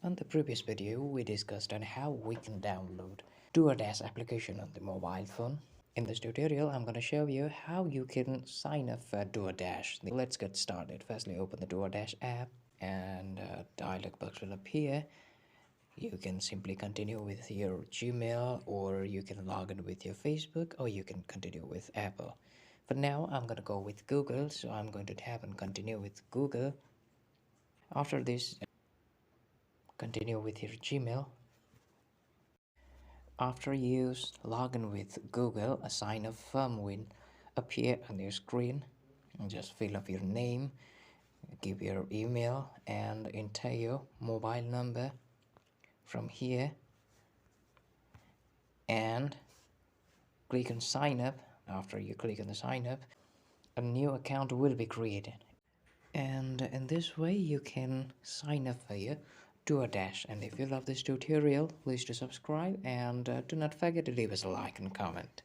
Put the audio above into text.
On the previous video, we discussed on how we can download Doordash application on the mobile phone. In this tutorial, I'm going to show you how you can sign up for Doordash. Let's get started. Firstly, open the Doordash app and dialog box will appear. You can simply continue with your Gmail, or you can log in with your Facebook, or you can continue with Apple. For now, I'm going to go with Google, so I'm going to tap and continue with Google. After this, continue with your Gmail. After you log in with Google, a sign up form will appear on your screen. Just fill up your name, give your email, and enter your mobile number from here, and click on sign up. After you click on the sign up, a new account will be created, and in this way you can sign up for your Doordash. And if you love this tutorial, please do subscribe, and do not forget to leave us a like and comment.